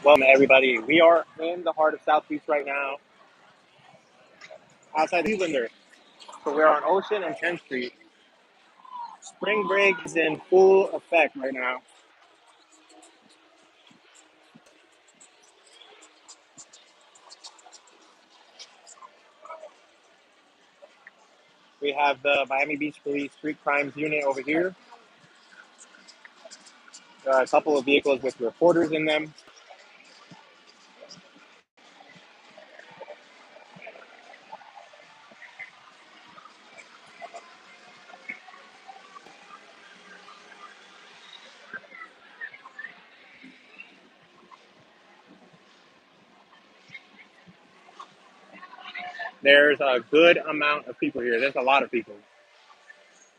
Welcome, everybody. We are in the heart of South Beach right now, outside Clevelander. So we're on Ocean and 10th Street. Spring break is in full effect right now. We have the Miami Beach Police Street Crimes Unit over here. There are a couple of vehicles with reporters in them. There's a good amount of people here. There's a lot of people.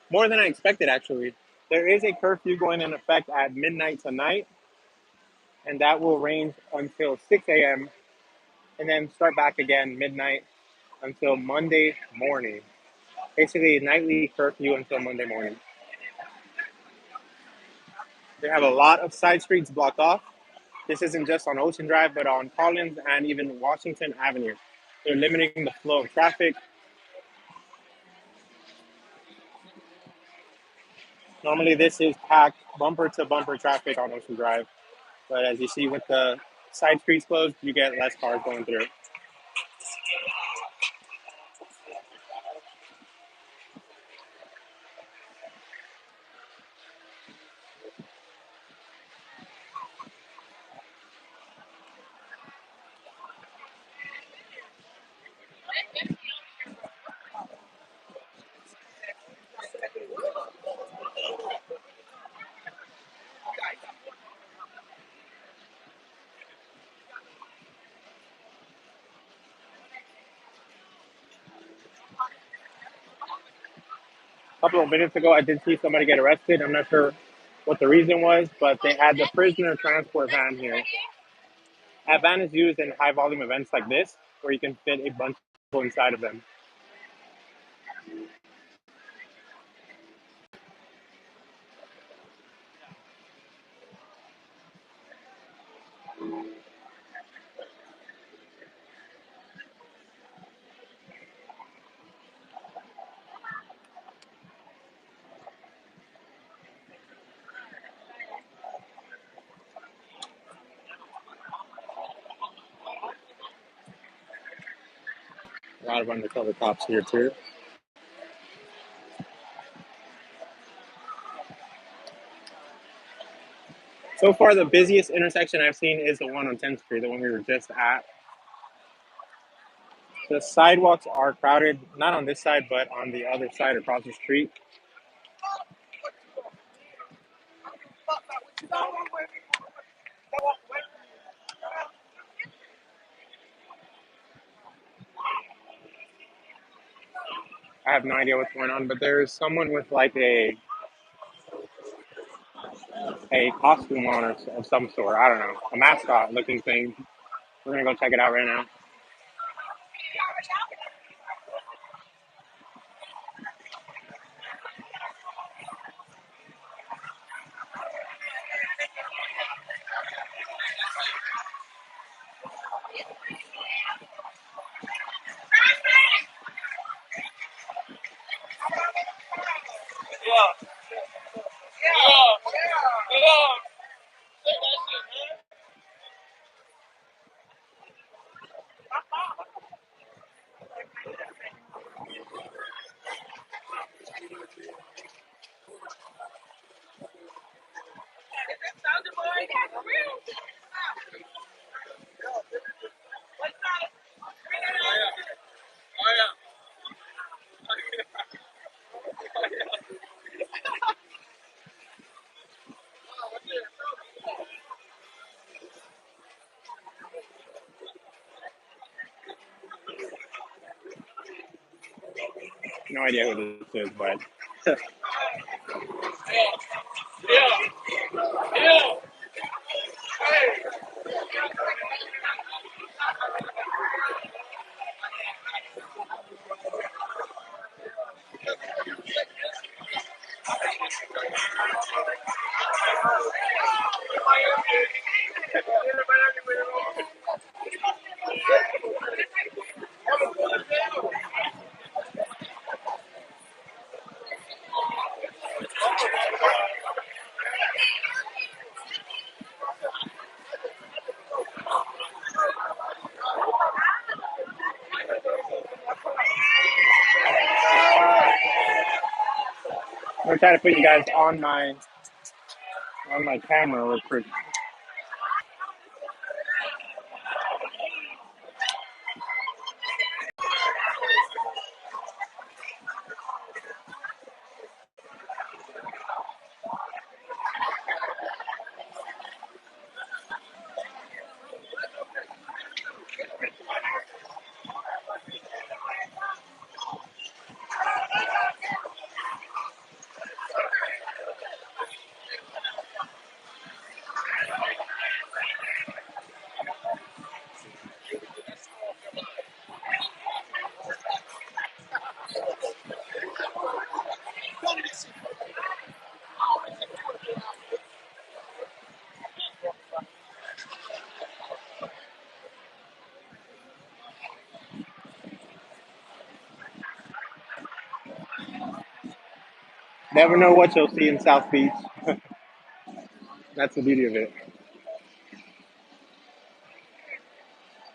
More than I expected, actually. There is a curfew going in effect at midnight tonight, and that will range until 6 a.m. and then start back again midnight until Monday morning. Basically, nightly curfew until Monday morning. They have a lot of side streets blocked off. This isn't just on Ocean Drive, but on Collins and even Washington Avenue. They're limiting the flow of traffic. Normally, this is packed bumper to bumper traffic on Ocean Drive. But as you see, with the side streets closed, you get less cars going through. A couple of minutes ago, I did see somebody get arrested. I'm not sure what the reason was, but they had the prisoner transport van here. That van is used in high volume events like this, where you can fit a bunch of people inside of them. A lot of undercover cops here too. So far, the busiest intersection I've seen is the one on 10th Street, the one we were just at. The sidewalks are crowded, not on this side, but on the other side across the street. I have no idea what's going on, but there's someone with like a costume on or of some sort. I don't know, a mascot looking thing. We're gonna go check it out right now. No idea who this is, but try to put you guys on my camera real quick. Never know what you'll see in South Beach. That's the beauty of it.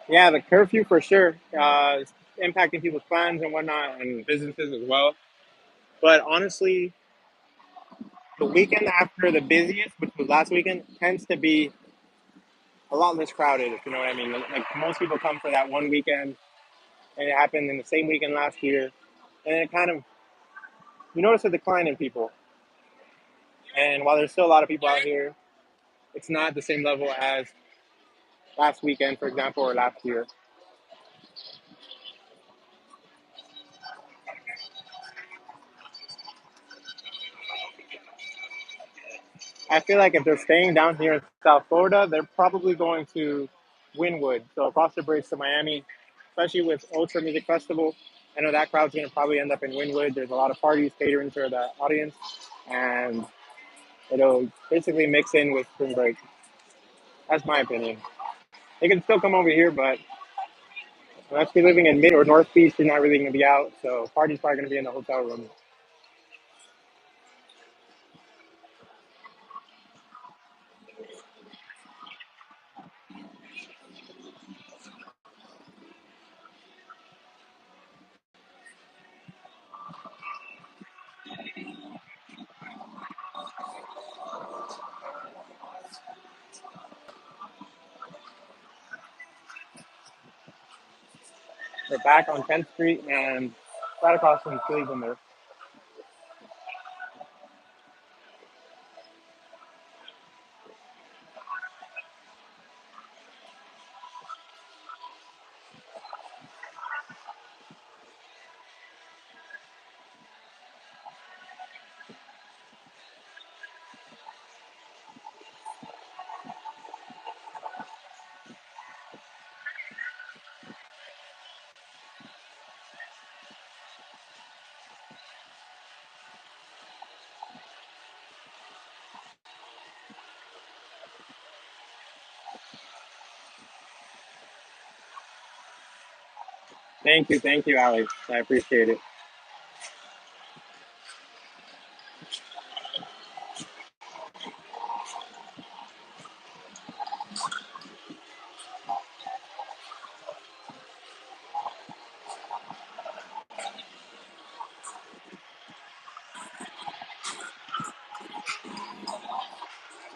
Yeah, the curfew for sure. It's impacting people's plans and whatnot, and businesses as well. But honestly, the weekend after the busiest, which was last weekend, tends to be a lot less crowded, if you know what I mean. Like most people come for that one weekend, and it happened in the same weekend last year, and it kind of you notice a decline in people. And while there's still a lot of people out here, it's not the same level as last weekend, for example, or last year. I feel like if they're staying down here in South Florida, they're probably going to Wynwood, so across the bridge to Miami, especially with Ultra Music Festival. I know that crowd's going to probably end up in Wynwood. There's a lot of parties catering to the audience, and it'll basically mix in with spring break. That's my opinion. They can still come over here, but unless you're living in Mid or North Beach, you're not really going to be out. So party's probably going to be in the hotel room. We're back on 10th Street and right across from Cleveland there. Thank you, Alex. I appreciate it.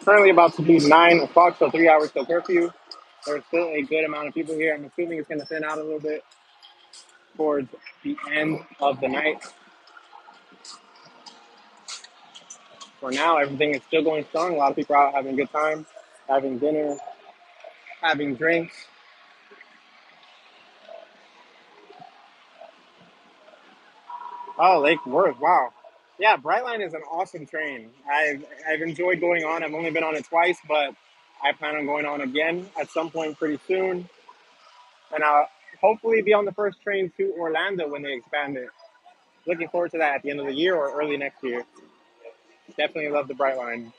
Currently about to be 9 o'clock, so 3 hours till curfew. There's still a good amount of people here. I'm assuming it's going to thin out a little bit towards the end of the night. For now, everything is still going strong. A lot of people are out having a good time, having dinner, having drinks. Oh, Lake Worth, wow. Yeah, Brightline is an awesome train. I've enjoyed going on. I've only been on it twice, but I plan on going on again at some point pretty soon. And I'll hopefully be on the first train to Orlando when they expand it. Looking forward to that at the end of the year or early next year. Definitely love the Brightline.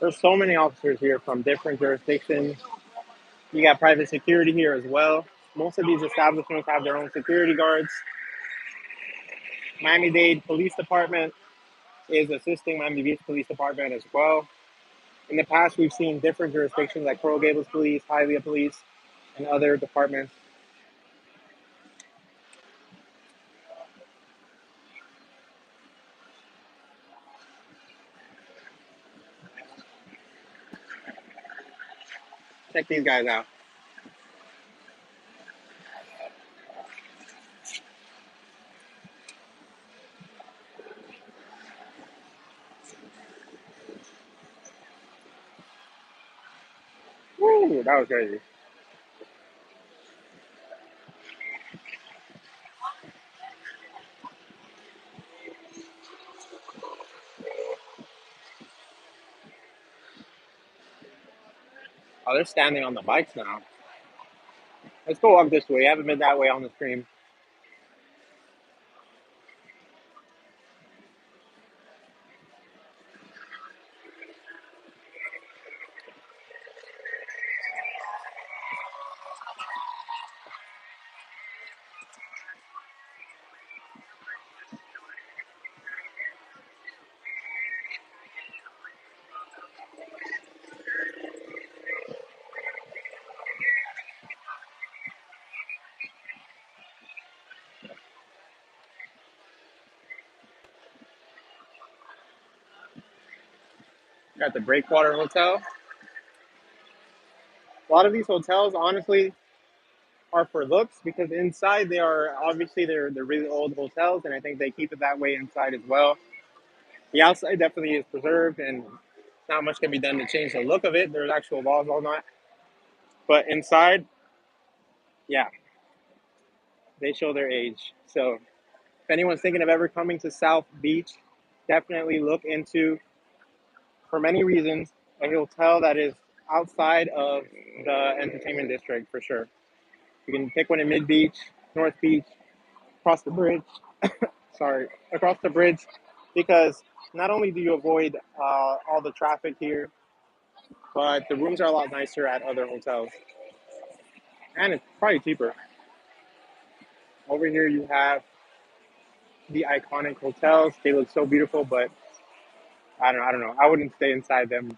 There's so many officers here from different jurisdictions. You got private security here as well. Most of these establishments have their own security guards. Miami-Dade Police Department is assisting Miami Beach Police Department as well. In the past, we've seen different jurisdictions like Coral Gables Police, Hialeah Police, and other departments. Check these guys out. Woo, that was crazy. Oh, they're standing on the bikes now. Let's go walk this way. I haven't been that way on the stream. Got the Breakwater Hotel. A lot of these hotels, honestly, are for looks because inside they are obviously they're really old hotels, and I think they keep it that way inside as well. The outside definitely is preserved, and not much can be done to change the look of it. There's actual walls all that, but inside, yeah, they show their age. So if anyone's thinking of ever coming to South Beach, definitely look into, for many reasons, a hotel that is outside of the entertainment district for sure. You can pick one in Mid Beach, North Beach, across the bridge. Sorry, across the bridge, because not only do you avoid all the traffic here, but the rooms are a lot nicer at other hotels, and it's probably cheaper. Over here, you have the iconic hotels. They look so beautiful, but I don't know. I wouldn't stay inside them.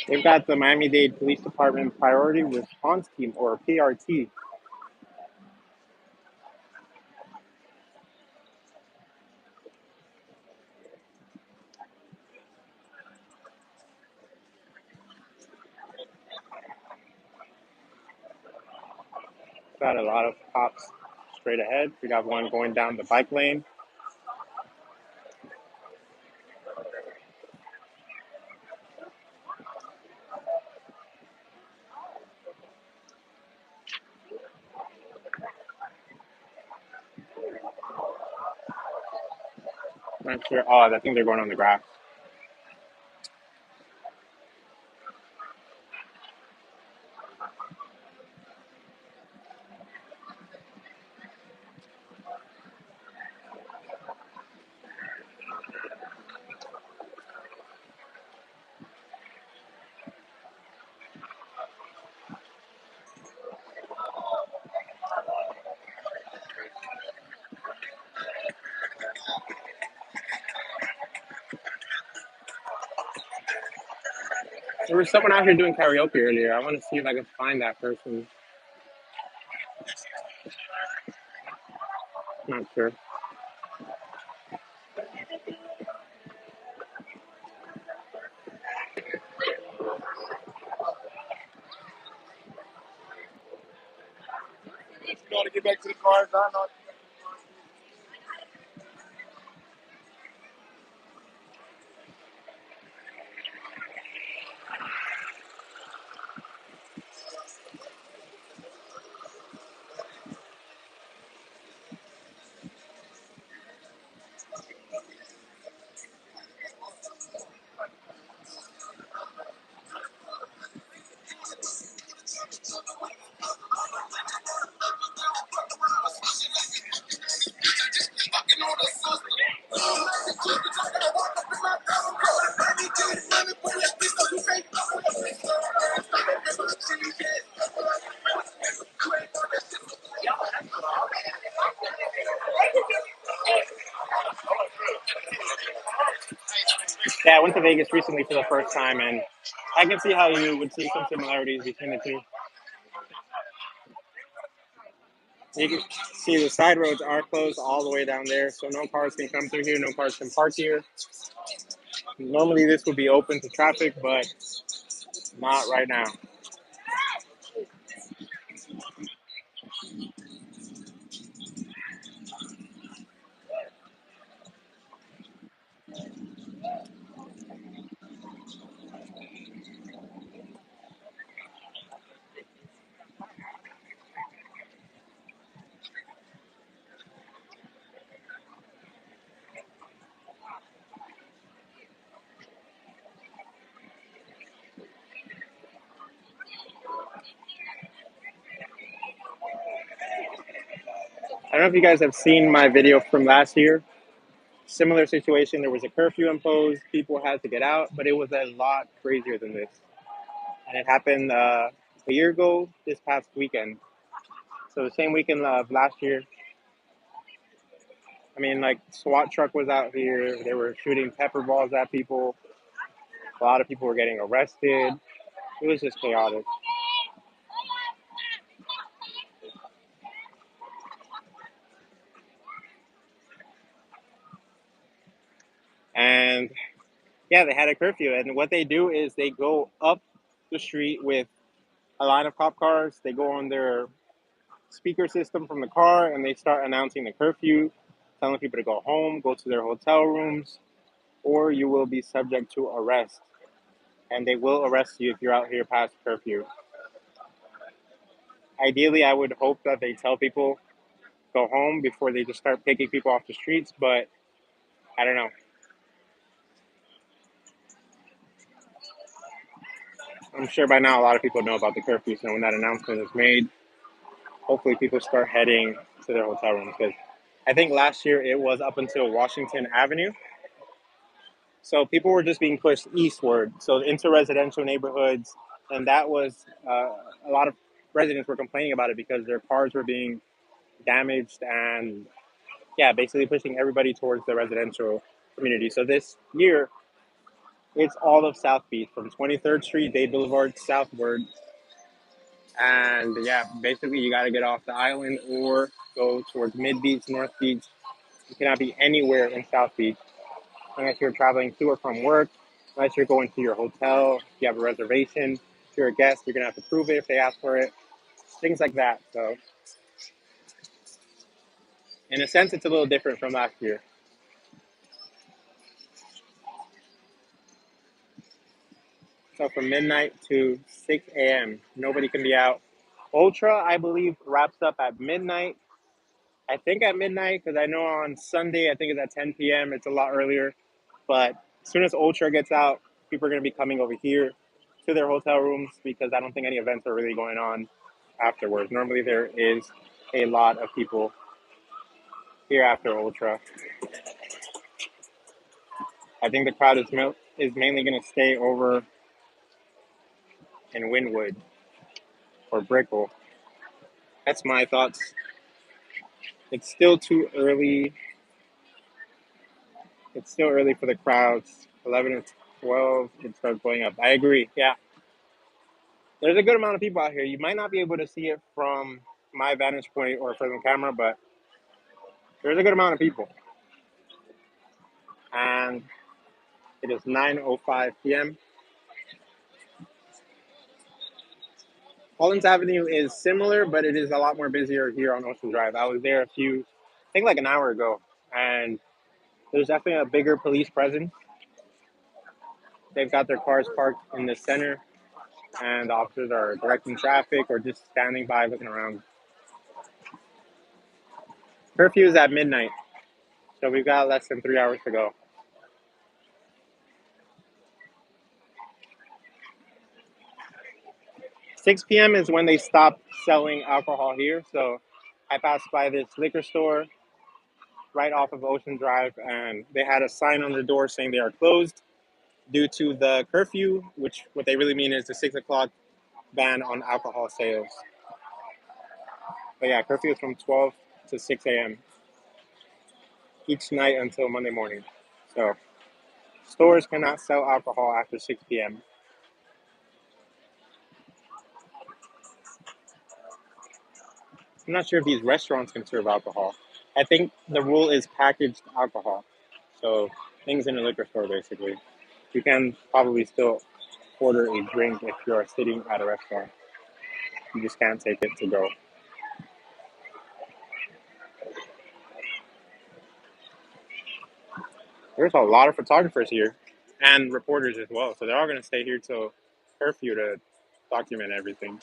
They've got the Miami-Dade Police Department Priority Response Team, or PRT. Got a lot of cops straight ahead. We got one going down the bike lane. Not sure. Oh, I think they're going on the grass. There was someone out here doing karaoke earlier. I want to see if I can find that person. Not sure. Yeah, I went to Vegas recently for the first time, and I can see how you would see some similarities between the two. You can see the side roads are closed all the way down there, so no cars can come through here, no cars can park here. Normally, this would be open to traffic, but not right now. I don't know if you guys have seen my video from last year. Similar situation. There was a curfew imposed. People had to get out, but it was a lot crazier than this. And it happened a year ago, this past weekend. So the same weekend of last year. I mean, like SWAT truck was out here. They were shooting pepper balls at people. A lot of people were getting arrested. It was just chaotic. And yeah, they had a curfew. And what they do is they go up the street with a line of cop cars. They go on their speaker system from the car and they start announcing the curfew, telling people to go home, go to their hotel rooms, or you will be subject to arrest. And they will arrest you if you're out here past curfew. Ideally, I would hope that they tell people go home before they just start picking people off the streets, but I don't know. I'm sure by now a lot of people know about the curfew, so when that announcement is made, hopefully people start heading to their hotel rooms. Because I think last year it was up until Washington Avenue, so people were just being pushed eastward, so into residential neighborhoods, and that was a lot of residents were complaining about it because their cars were being damaged and yeah, basically pushing everybody towards the residential community. So this year, it's all of South Beach from 23rd Street, Day Boulevard, southward, and yeah, basically you got to get off the island or go towards Mid Beach, North Beach. You cannot be anywhere in South Beach unless you're traveling to or from work, unless you're going to your hotel, if you have a reservation, if you're a guest, you're gonna have to prove it if they ask for it, things like that. So, in a sense, it's a little different from last year. So, from midnight to 6 a.m., nobody can be out. Ultra, I believe, wraps up at midnight. I think at midnight, because I know on Sunday, I think it's at 10 p.m., it's a lot earlier. But as soon as Ultra gets out, people are going to be coming over here to their hotel rooms because I don't think any events are really going on afterwards. Normally, there is a lot of people here after Ultra. I think the crowd is mainly going to stay over in Wynwood or Brickell. That's my thoughts. It's still too early. It's still early for the crowds. 11 and 12, it starts going up. I agree. Yeah, there's a good amount of people out here. You might not be able to see it from my vantage point or from the camera, but there's a good amount of people. And it is 9:05 p.m. Collins Avenue is similar, but it is a lot more busier here on Ocean Drive. I was there I think like an hour ago, and there's definitely a bigger police presence. They've got their cars parked in the center, and the officers are directing traffic or just standing by looking around. Curfew is at midnight, so we've got less than 3 hours to go. 6 p.m. is when they stop selling alcohol here. So I passed by this liquor store right off of Ocean Drive, and they had a sign on the door saying they are closed due to the curfew, which what they really mean is the 6 o'clock ban on alcohol sales. But yeah, curfew is from 12 to 6 a.m. each night until Monday morning. So stores cannot sell alcohol after 6 p.m. I'm not sure if these restaurants can serve alcohol. I think the rule is packaged alcohol. So things in a liquor store, basically. You can probably still order a drink if you are sitting at a restaurant. You just can't take it to go. There's a lot of photographers here and reporters as well. So they're all going to stay here till curfew to document everything.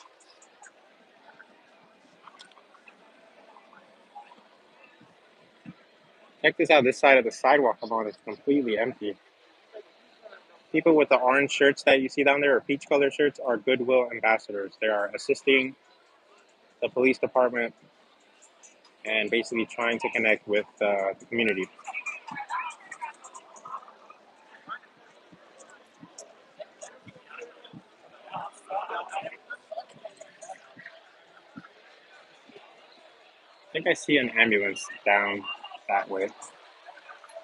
Check this out. This side of the sidewalk I'm on is completely empty. People with the orange shirts that you see down there, or peach color shirts, are Goodwill ambassadors. They are assisting the police department and basically trying to connect with the community. I think I see an ambulance down that way.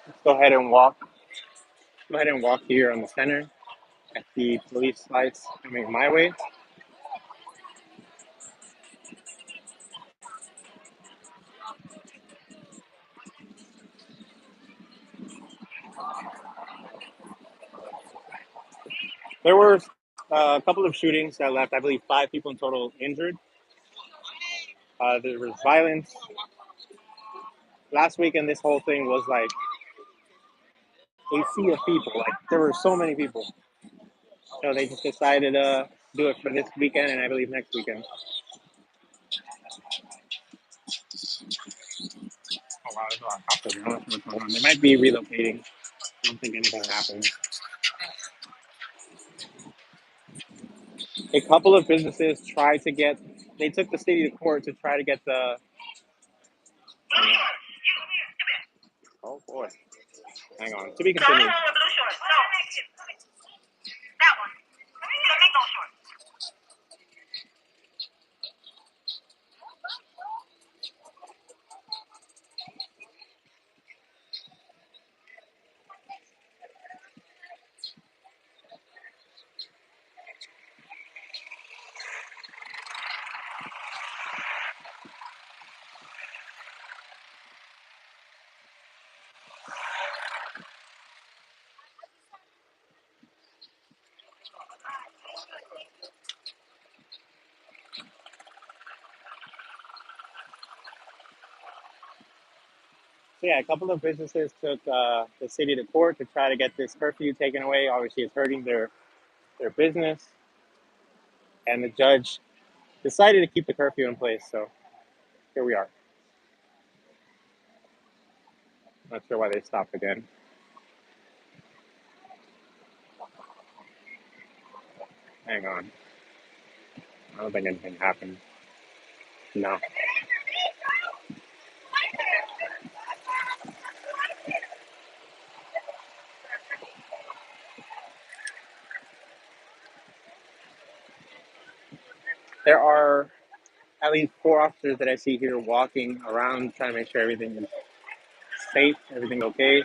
Let's go ahead and walk. Go ahead and walk here on the center at the police lights coming my way. There were a couple of shootings that left, I believe, 5 people in total injured. There was violence. Last weekend, this whole thing was like a sea of people. Like, there were so many people. So they just decided to do it for this weekend and I believe next weekend. Oh, wow, there's a lot of cops over here. I don't know what's going on. They might be relocating. I don't think anything happened. A couple of businesses they took the city to court to try to get oh boy, hang on, to be continued. So yeah, a couple of businesses took the city to court to try to get this curfew taken away. Obviously, it's hurting their business, and the judge decided to keep the curfew in place. So here we are. Not sure why they stopped again. Hang on. I don't think anything happened. No. There are at least 4 officers that I see here walking around trying to make sure everything is safe, everything okay.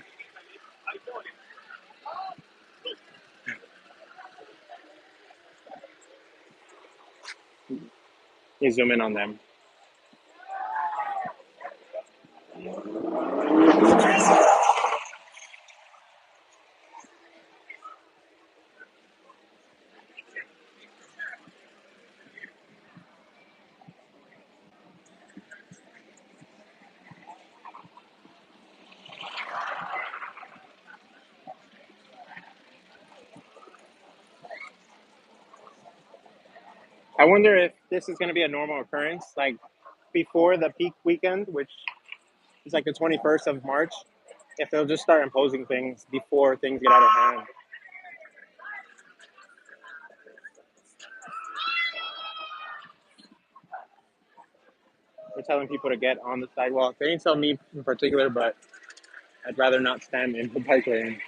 You zoom in on them. I wonder if this is going to be a normal occurrence, like before the peak weekend, which is like the 21st of March, if they'll just start imposing things before things get out of hand. They're telling people to get on the sidewalk. They didn't tell me in particular, but I'd rather not stand in the bike lane.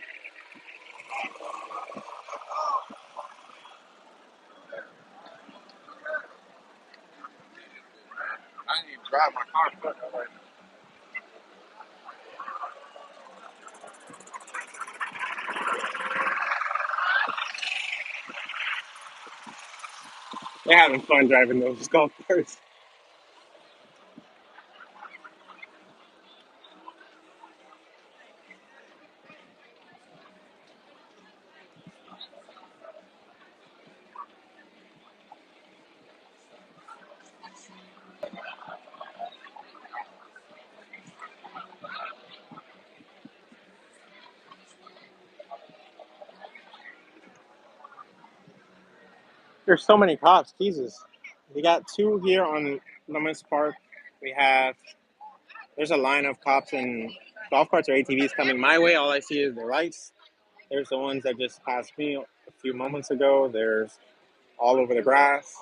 I didn't even drive my car. Fuck that. They're having fun driving those golf carts. There's so many cops. Jesus. We got two here on Lemons Park. We have, there's a line of cops and golf carts or ATVs coming my way. All I see is the lights. There's the ones that just passed me a few moments ago. There's all over the grass.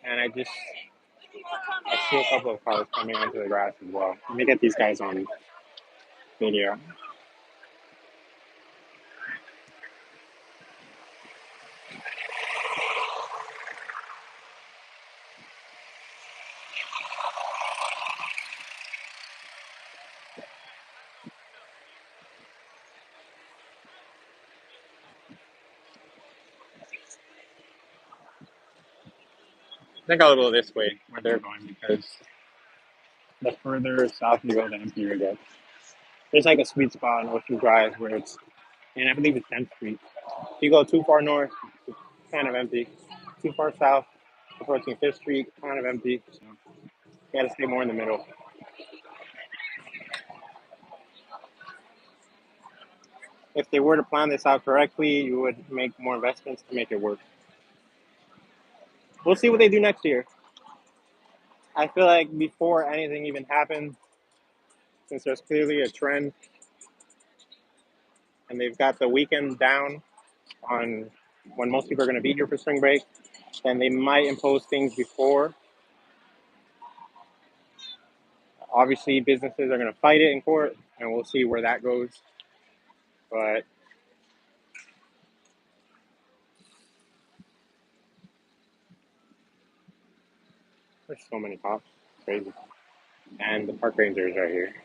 And I see a couple of cars coming onto the grass as well. Let me get these guys on video. I think I'll go this way where they're going because the further south you go, the emptier it gets. There's like a sweet spot on Ocean Drive where it's, and I believe it's 10th Street. If you go too far north, it's kind of empty. Too far south, approaching 5th Street, kind of empty. So you gotta stay more in the middle. If they were to plan this out correctly, you would make more investments to make it work. We'll see what they do next year. I feel like before anything even happens, since there's clearly a trend and they've got the weekend down on when most people are going to be here for spring break, then they might impose things before. Obviously, businesses are going to fight it in court, and we'll see where that goes. But there's so many cops. It's crazy. And the park rangers are here.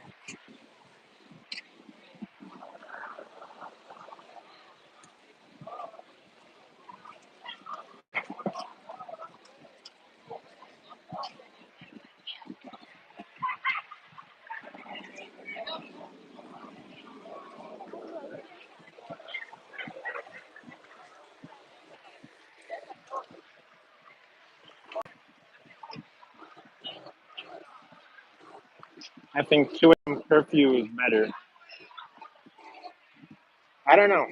I think 2 a.m. curfew is better. I don't know.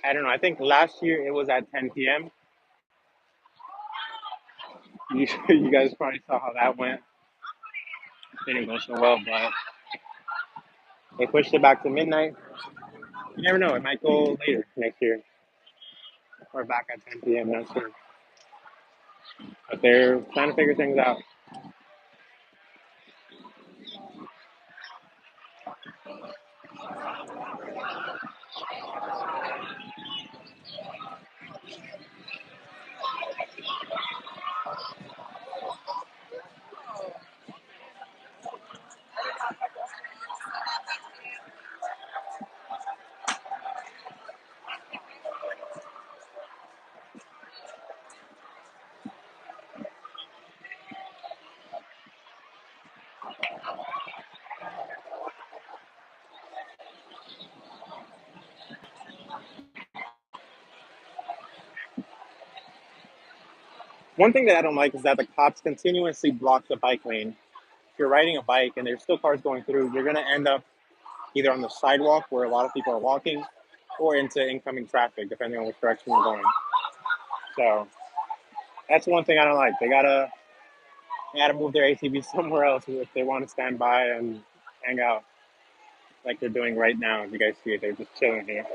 I don't know. I think last year it was at 10 p.m. You guys probably saw how that went. It didn't go so well, but they pushed it back to midnight. You never know. It might go later next year or back at 10 p.m. Not sure. But they're trying to figure things out. One thing that I don't like is that the cops continuously block the bike lane. If you're riding a bike and there's still cars going through, you're going to end up either on the sidewalk where a lot of people are walking or into incoming traffic, depending on which direction you're going. So that's one thing I don't like. They gotta move their ATV somewhere else if they want to stand by and hang out like they're doing right now. As you guys see it, they're just chilling here.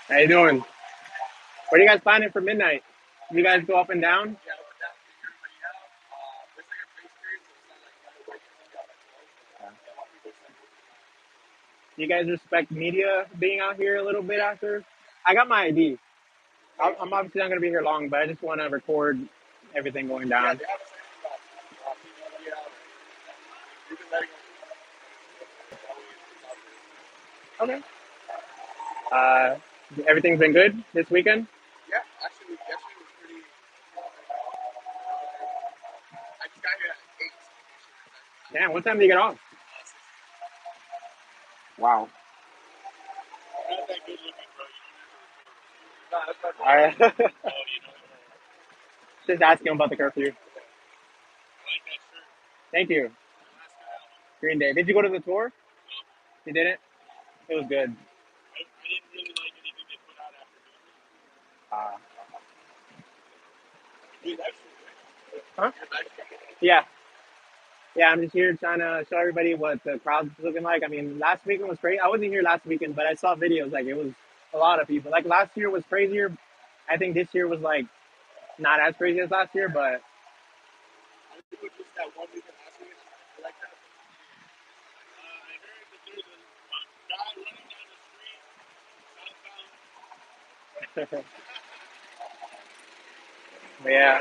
How you doing? What are you guys planning for midnight? You guys go up and down? You guys respect media being out here a little bit after? I got my ID. I'm obviously not going to be here long, but I just want to record everything going down. Okay. Uh, Everything's been good this weekend? Yeah, actually, yesterday was pretty. I just got here at 8. Damn, what time do you get off? Wow. Not that good looking, bro. No, that's not good. I Oh, you know. just asking about the curfew. I like that shirt. Thank you. Green Day. Did you go to the tour? You didn't? It was good. I didn't really like anything they put out after Uh, me. Good actually. huh? Good actually. Yeah. Yeah, I'm just here trying to show everybody what the crowd's looking like. I mean, last weekend was great. I wasn't here last weekend, but I saw videos. Like, it was a lot of people. Like, last year was crazier. I think this year was, like, not as crazy as last year, but I think it was just that one weekend last week. I like that. I heard that there's a guy running down the street southbound. yeah.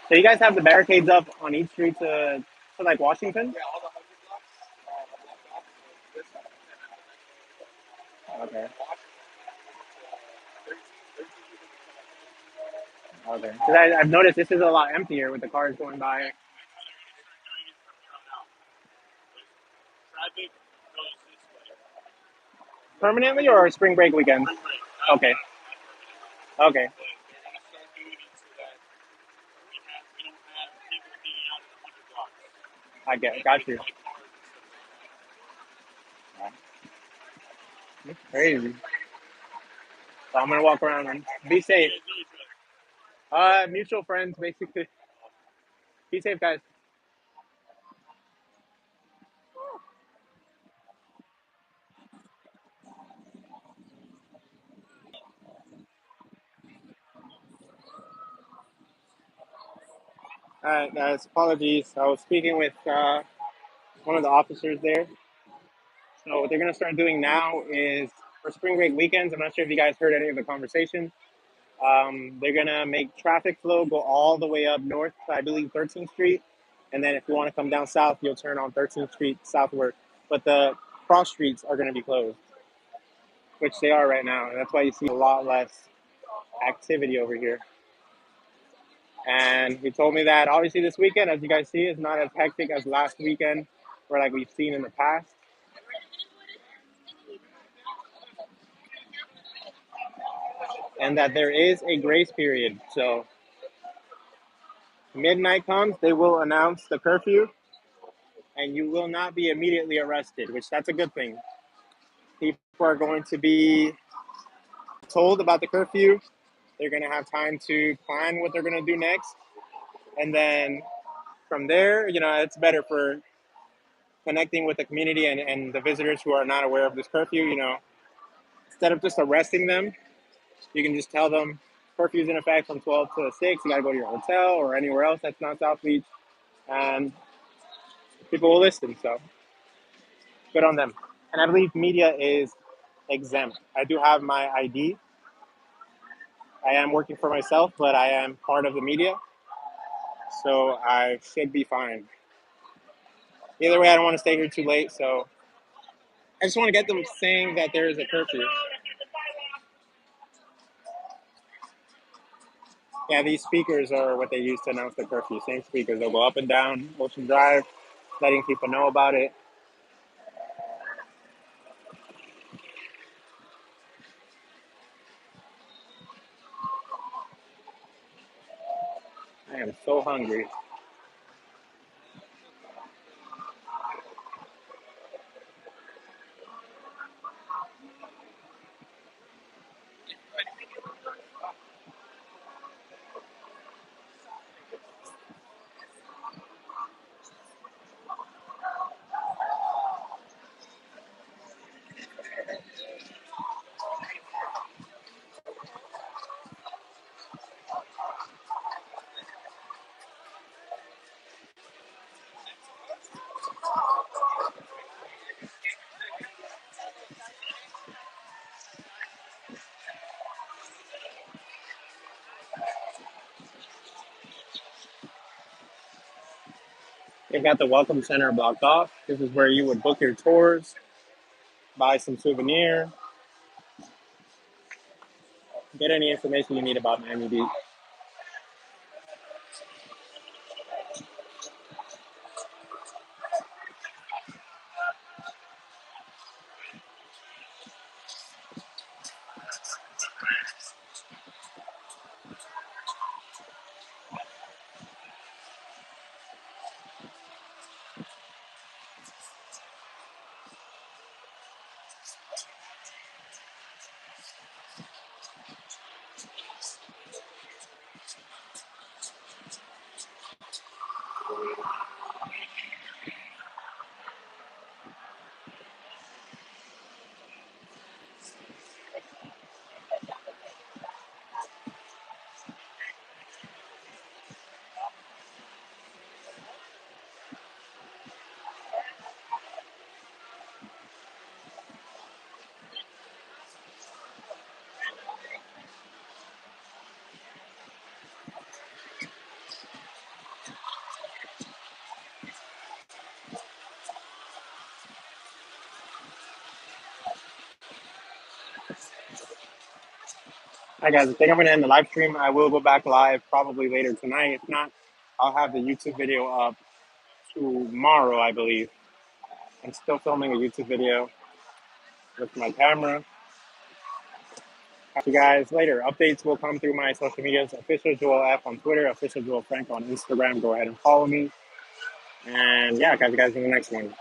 So you guys have the barricades up on each street to like Washington? Yeah, all the 100 blocks. On that block. So this one and then the next Okay. one. Washington. 13 people can come up. Okay. Because I've noticed this is a lot emptier with the cars going by. Yeah, I know they're gonna start doing it from here on out. Traffic goes this way. Permanently or spring break weekend? Spring break. Okay. Not Okay. permanently. But they're gonna start doing it so that we don't have people hanging out in the 100 blocks. Got you. Like cars and stuff like It's crazy. So I'm gonna walk around and be that. safe. You guys know each other. Mutual friends, basically. Be safe, guys. All right, guys. Apologies. I was speaking with one of the officers there. So what they're gonna start doing now is for spring break weekends. I'm not sure if you guys heard any of the conversation. They're gonna make traffic flow go all the way up north, I believe 13th Street, and then if you want to come down south, you'll turn on 13th Street southward. But the cross streets are gonna be closed, which they are right now, and that's why you see a lot less activity over here. And he told me that obviously this weekend, as you guys see, is not as hectic as last weekend, or like we've seen in the past, and that there is a grace period. So midnight comes, they will announce the curfew, and you will not be immediately arrested, which that's a good thing. People are going to be told about the curfew. They're going to have time to plan what they're going to do next. And then from there, it's better for connecting with the community and the visitors who are not aware of this curfew. Instead of just arresting them, you can just tell them curfew's in effect from 12 to 6. You got to go to your hotel or anywhere else that's not South Beach. And people will listen. So good on them. And I believe media is exempt. I do have my ID. I am working for myself, but I am part of the media. so I should be fine. Either way, I don't want to stay here too late, so I just want to get them saying that there is a curfew. Yeah, these speakers are what they use to announce the curfew. Same speakers. They'll go up and down Ocean Drive, letting people know about it. I am so hungry. They've got the Welcome Center blocked off. This is where you would book your tours, buy some souvenir, get any information you need about Miami Beach. Hi guys, I think I'm gonna end the live stream. I will go back live probably later tonight. If not, I'll have the YouTube video up tomorrow, I believe. I'm still filming a YouTube video with my camera. Talk to you guys later. Updates will come through my social medias. Official Joel F on Twitter, official Joel Frank on Instagram. Go ahead and follow me. And yeah, catch you guys in the next one.